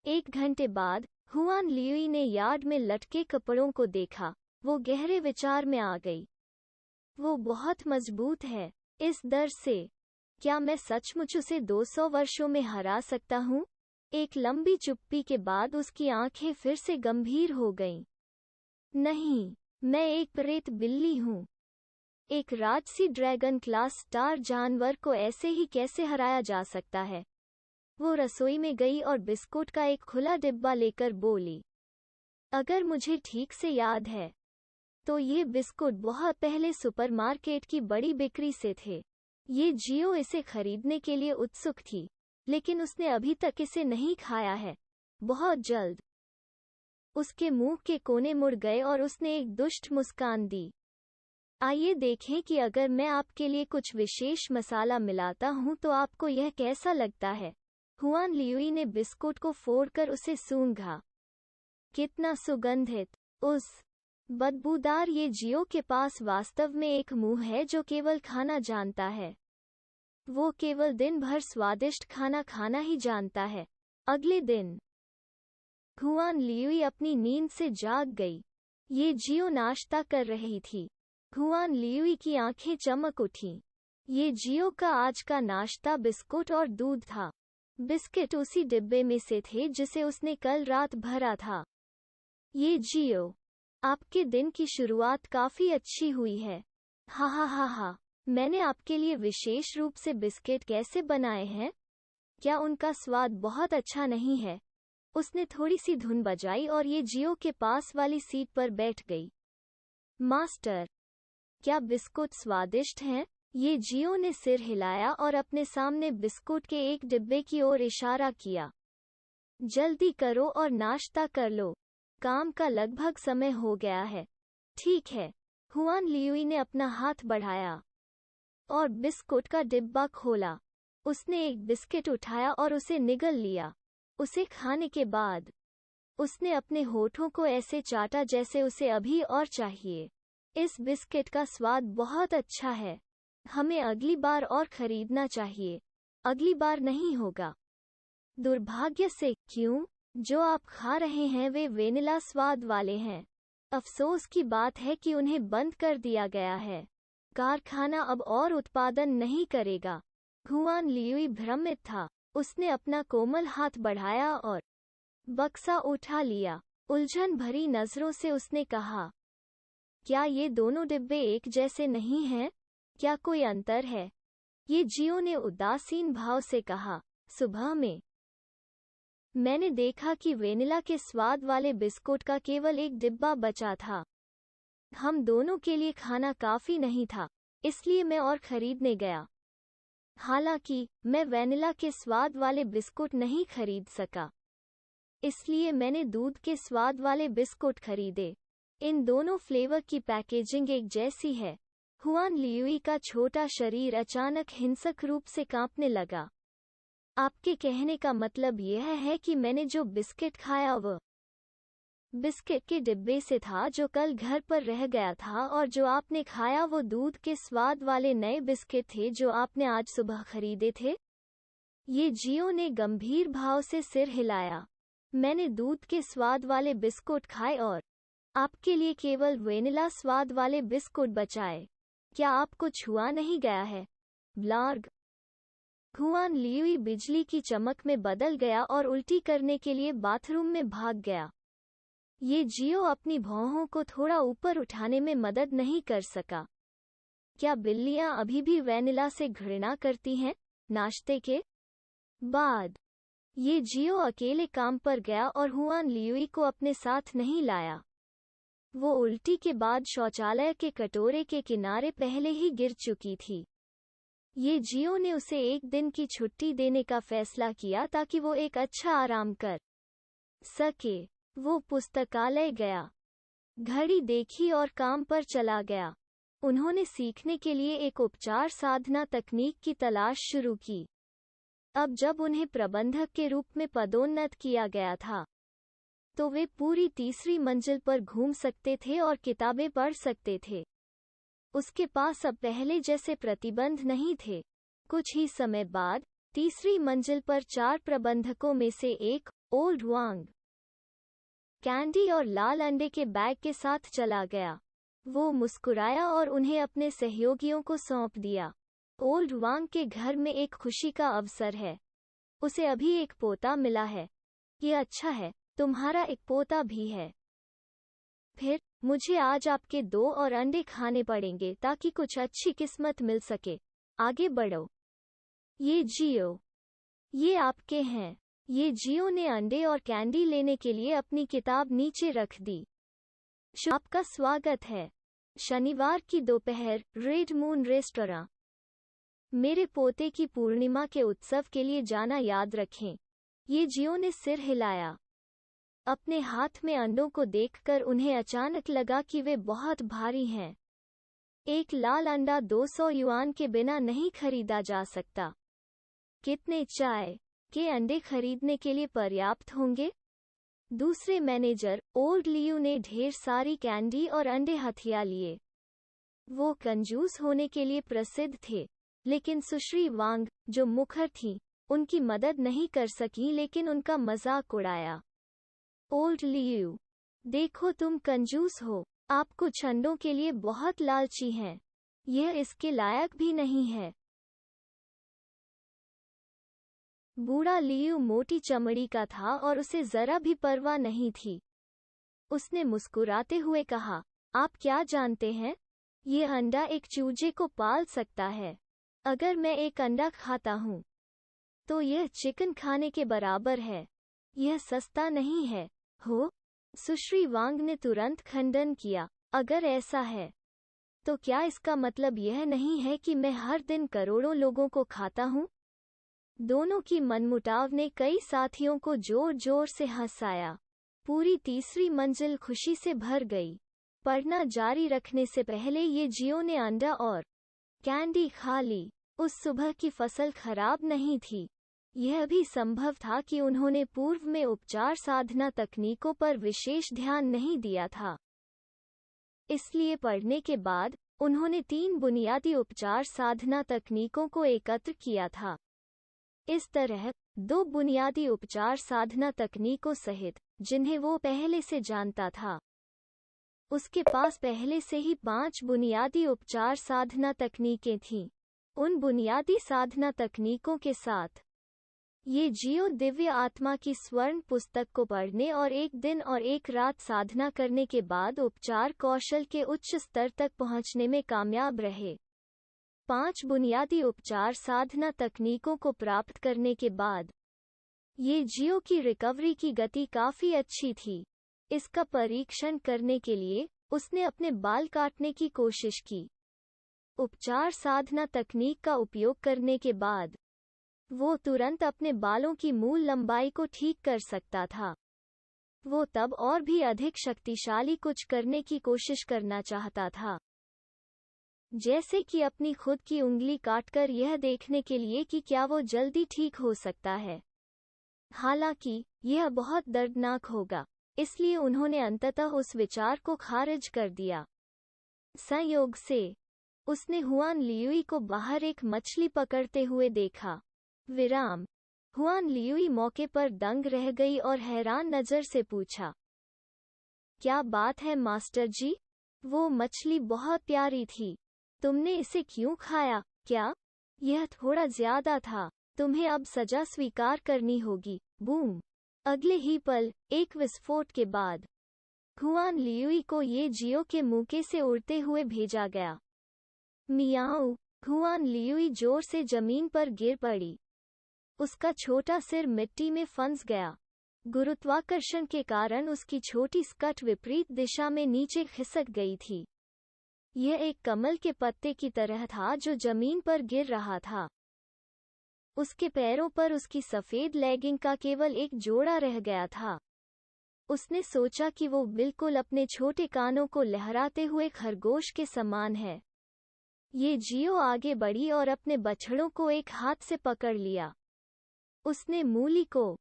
1 घंटे बाद हुआन लियुई ने यार्ड में लटके कपड़ों को देखा। वो गहरे विचार में आ गई। वो बहुत मजबूत है। इस दर से क्या मैं सचमुच उसे 200 वर्षों में हरा सकता हूँ? एक लंबी चुप्पी के बाद उसकी आंखें फिर से गंभीर हो गईं। नहीं, मैं एक प्रेत बिल्ली हूँ। एक राजसी ड्रैगन क्लास स्टार जानवर को ऐसे ही कैसे हराया जा सकता है? वो रसोई में गई और बिस्कुट का एक खुला डिब्बा लेकर बोली, अगर मुझे ठीक से याद है तो ये बिस्कुट बहुत पहले सुपरमार्केट की बड़ी बिक्री से थे। ये जियो इसे खरीदने के लिए उत्सुक थी, लेकिन उसने अभी तक इसे नहीं खाया है। बहुत जल्द उसके मुंह के कोने मुड़ गए और उसने एक दुष्ट मुस्कान दी। आइए देखें कि अगर मैं आपके लिए कुछ विशेष मसाला मिलाता हूं तो आपको यह कैसा लगता है। हुआन लियुई ने बिस्कुट को फोड़कर उसे सूंघा। कितना सुगंधित! उस बदबूदार ये जियो के पास वास्तव में एक मुंह है जो केवल खाना जानता है। वो केवल दिन भर स्वादिष्ट खाना खाना ही जानता है। अगले दिन हुआन लियुई अपनी नींद से जाग गई। ये जियो नाश्ता कर रही थी। हुआन लियुई की आंखें चमक उठीं। ये जियो का आज का नाश्ता बिस्कुट और दूध था। बिस्किट उसी डिब्बे में से थे जिसे उसने कल रात भरा था। ये जियो, आपके दिन की शुरुआत काफी अच्छी हुई है। हा हा हा हा, मैंने आपके लिए विशेष रूप से बिस्किट कैसे बनाए हैं? क्या उनका स्वाद बहुत अच्छा नहीं है? उसने थोड़ी सी धुन बजाई और ये जियो के पास वाली सीट पर बैठ गई। मास्टर, क्या बिस्कुट स्वादिष्ट हैं? ये जियो ने सिर हिलाया और अपने सामने बिस्कुट के एक डिब्बे की ओर इशारा किया। जल्दी करो और नाश्ता कर लो। काम का लगभग समय हो गया है। ठीक है। हुआन लियुई ने अपना हाथ बढ़ाया और बिस्कुट का डिब्बा खोला। उसने एक बिस्किट उठाया और उसे निगल लिया। उसे खाने के बाद उसने अपने होठों को ऐसे चाटा जैसे उसे अभी और चाहिए। इस बिस्किट का स्वाद बहुत अच्छा है। हमें अगली बार और खरीदना चाहिए। अगली बार नहीं होगा। दुर्भाग्य से, क्यों? जो आप खा रहे हैं वे वेनिला स्वाद वाले हैं। अफसोस की बात है कि उन्हें बंद कर दिया गया है। कारखाना अब और उत्पादन नहीं करेगा। हुआन लियुई भ्रमित था। उसने अपना कोमल हाथ बढ़ाया और बक्सा उठा लिया। उलझन भरी नजरों से उसने कहा, क्या ये दोनों डिब्बे एक जैसे नहीं हैं? क्या कोई अंतर है? ये जियो ने उदासीन भाव से कहा। सुबह में मैंने देखा कि वेनिला के स्वाद वाले बिस्कुट का केवल एक डिब्बा बचा था। हम दोनों के लिए खाना काफी नहीं था, इसलिए मैं और खरीदने गया। हालांकि मैं वेनिला के स्वाद वाले बिस्कुट नहीं खरीद सका, इसलिए मैंने दूध के स्वाद वाले बिस्कुट खरीदे। इन दोनों फ्लेवर की पैकेजिंग एक जैसी है। हुआन लियुई का छोटा शरीर अचानक हिंसक रूप से कांपने लगा। आपके कहने का मतलब यह है कि मैंने जो बिस्किट खाया वह बिस्किट के डिब्बे से था जो कल घर पर रह गया था, और जो आपने खाया वो दूध के स्वाद वाले नए बिस्किट थे जो आपने आज सुबह खरीदे थे? ये जियो ने गंभीर भाव से सिर हिलाया। मैंने दूध के स्वाद वाले बिस्कुट खाए और आपके लिए केवल वेनिला स्वाद वाले बिस्कुट बचाए। क्या आपको छुआ नहीं गया है? ब्लार्ग! हुआन लियुई बिजली की चमक में बदल गया और उल्टी करने के लिए बाथरूम में भाग गया। ये जियो अपनी भौहों को थोड़ा ऊपर उठाने में मदद नहीं कर सका। क्या बिल्लियां अभी भी वेनिला से घृणा करती हैं? नाश्ते के बाद ये जियो अकेले काम पर गया और हुआन लियुई को अपने साथ नहीं लाया। वो उल्टी के बाद शौचालय के कटोरे के किनारे पहले ही गिर चुकी थी। ये जियो ने उसे एक दिन की छुट्टी देने का फैसला किया ताकि वो एक अच्छा आराम कर सके। वो पुस्तकालय गया, घड़ी देखी और काम पर चला गया। उन्होंने सीखने के लिए एक उपचार साधना तकनीक की तलाश शुरू की। अब जब उन्हें प्रबंधक के रूप में पदोन्नत किया गया था, तो वे पूरी तीसरी मंजिल पर घूम सकते थे और किताबें पढ़ सकते थे। उसके पास अब पहले जैसे प्रतिबंध नहीं थे। कुछ ही समय बाद तीसरी मंजिल पर 4 प्रबंधकों में से एक, ओल्ड वांग कैंडी और लाल अंडे के बैग के साथ चला गया। वो मुस्कुराया और उन्हें अपने सहयोगियों को सौंप दिया। ओल्ड वांग के घर में एक खुशी का अवसर है। उसे अभी एक पोता मिला है। ये अच्छा है, तुम्हारा एक पोता भी है। फिर मुझे आज आपके 2 और अंडे खाने पड़ेंगे ताकि कुछ अच्छी किस्मत मिल सके। आगे बढ़ो। ये जियो, ये आपके हैं। ये जियो ने अंडे और कैंडी लेने के लिए अपनी किताब नीचे रख दी। आपका स्वागत है। शनिवार की दोपहर, रेड मून रेस्टोरेंट। मेरे पोते की पूर्णिमा के उत्सव के लिए जाना याद रखें। ये जियो ने सिर हिलाया। अपने हाथ में अंडों को देखकर उन्हें अचानक लगा कि वे बहुत भारी हैं। एक लाल अंडा 200 युआन के बिना नहीं खरीदा जा सकता। कितने चाय के अंडे खरीदने के लिए पर्याप्त होंगे? दूसरे मैनेजर, ओल्ड लियू ने ढेर सारी कैंडी और अंडे हथिया लिए। वो कंजूस होने के लिए प्रसिद्ध थे, लेकिन सुश्री वांग, जो मुखर थीं, उनकी मदद नहीं कर सकीं लेकिन उनका मजाक उड़ाया। ओल्ड लियू, देखो तुम कंजूस हो। आप कुछ अंडों के लिए बहुत लालची हैं। यह इसके लायक भी नहीं है। बूढ़ा लियू मोटी चमड़ी का था और उसे जरा भी परवाह नहीं थी। उसने मुस्कुराते हुए कहा, आप क्या जानते हैं? ये अंडा एक चूजे को पाल सकता है। अगर मैं एक अंडा खाता हूँ, तो यह चिकन खाने के बराबर है। यह सस्ता नहीं है। हो? सुश्री वांग ने तुरंत खंडन किया। अगर ऐसा है, तो क्या इसका मतलब यह नहीं है कि मैं हर दिन करोड़ों लोगों को खाता हूँ? दोनों की मनमुटाव ने कई साथियों को जोर जोर से हंसाया। पूरी तीसरी मंजिल खुशी से भर गई। पढ़ना जारी रखने से पहले ये जियो ने अंडा और कैंडी खा ली। उस सुबह की फसल खराब नहीं थी। यह भी संभव था कि उन्होंने पूर्व में उपचार साधना तकनीकों पर विशेष ध्यान नहीं दिया था। इसलिए पढ़ने के बाद उन्होंने 3 बुनियादी उपचार साधना तकनीकों को एकत्र किया था। इस तरह 2 बुनियादी उपचार साधना तकनीकों सहित, जिन्हें वो पहले से जानता था। उसके पास पहले से ही 5 बुनियादी उपचार साधना तकनीकें थीं। उन बुनियादी साधना तकनीकों के साथ ये जियो दिव्य आत्मा की स्वर्ण पुस्तक को पढ़ने और 1 दिन और 1 रात साधना करने के बाद उपचार कौशल के उच्च स्तर तक पहुंचने में कामयाब रहे। 5 बुनियादी उपचार साधना तकनीकों को प्राप्त करने के बाद ये जियो की रिकवरी की गति काफी अच्छी थी। इसका परीक्षण करने के लिए उसने अपने बाल काटने की कोशिश की। उपचार साधना तकनीक का उपयोग करने के बाद वो तुरंत अपने बालों की मूल लंबाई को ठीक कर सकता था। वो तब और भी अधिक शक्तिशाली कुछ करने की कोशिश करना चाहता था, जैसे कि अपनी खुद की उंगली काटकर यह देखने के लिए कि क्या वो जल्दी ठीक हो सकता है। हालांकि यह बहुत दर्दनाक होगा, इसलिए उन्होंने अंततः उस विचार को खारिज कर दिया। संयोग से उसने हुआन लियुई को बाहर एक मछली पकड़ते हुए देखा। विराम। हुआन लियुई मौके पर दंग रह गई और हैरान नजर से पूछा, क्या बात है मास्टर जी? वो मछली बहुत प्यारी थी। तुमने इसे क्यों खाया? क्या? यह थोड़ा ज्यादा था। तुम्हें अब सजा स्वीकार करनी होगी। बूम। अगले ही पल, एक विस्फोट के बाद हुआन लियुई को ये जियो के मुके से उड़ते हुए भेजा गया। मियाऊ। हुआन लियुई जोर से जमीन पर गिर पड़ी। उसका छोटा सिर मिट्टी में फंस गया। गुरुत्वाकर्षण के कारण उसकी छोटी स्कर्ट विपरीत दिशा में नीचे खिसक गई थी। यह एक कमल के पत्ते की तरह था जो जमीन पर गिर रहा था। उसके पैरों पर उसकी सफेद लेगिंग का केवल एक जोड़ा रह गया था। उसने सोचा कि वो बिल्कुल अपने छोटे कानों को लहराते हुए खरगोश के समान है। ये जियो आगे बढ़ी और अपने बछड़ों को एक हाथ से पकड़ लिया। उसने मूली को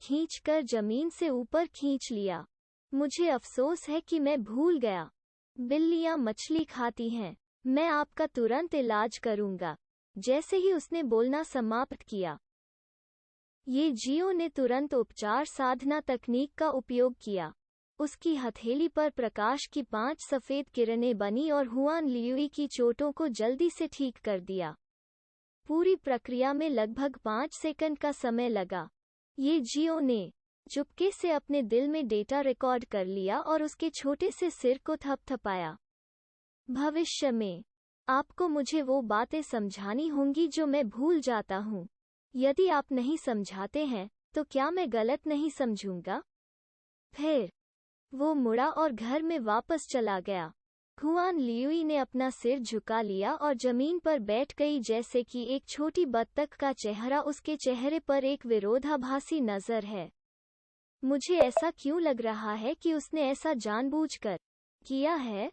खींचकर जमीन से ऊपर खींच लिया। मुझे अफसोस है कि मैं भूल गया। बिल्लियां मछली खाती हैं। मैं आपका तुरंत इलाज करूंगा। जैसे ही उसने बोलना समाप्त किया, ये जियो ने तुरंत उपचार साधना तकनीक का उपयोग किया। उसकी हथेली पर प्रकाश की 5 सफ़ेद किरणें बनी और हुआन लियुई की चोटों को जल्दी से ठीक कर दिया। पूरी प्रक्रिया में लगभग 5 सेकंड का समय लगा। ये जियो ने चुपके से अपने दिल में डेटा रिकॉर्ड कर लिया और उसके छोटे से सिर को थपथपाया। भविष्य में आपको मुझे वो बातें समझानी होंगी जो मैं भूल जाता हूँ। यदि आप नहीं समझाते हैं तो क्या मैं गलत नहीं समझूंगा? फिर वो मुड़ा और घर में वापस चला गया। हुआन लियुई ने अपना सिर झुका लिया और जमीन पर बैठ गई, जैसे कि एक छोटी बत्तख का चेहरा उसके चेहरे पर एक विरोधाभासी नजर है। मुझे ऐसा क्यों लग रहा है कि उसने ऐसा जानबूझकर किया है?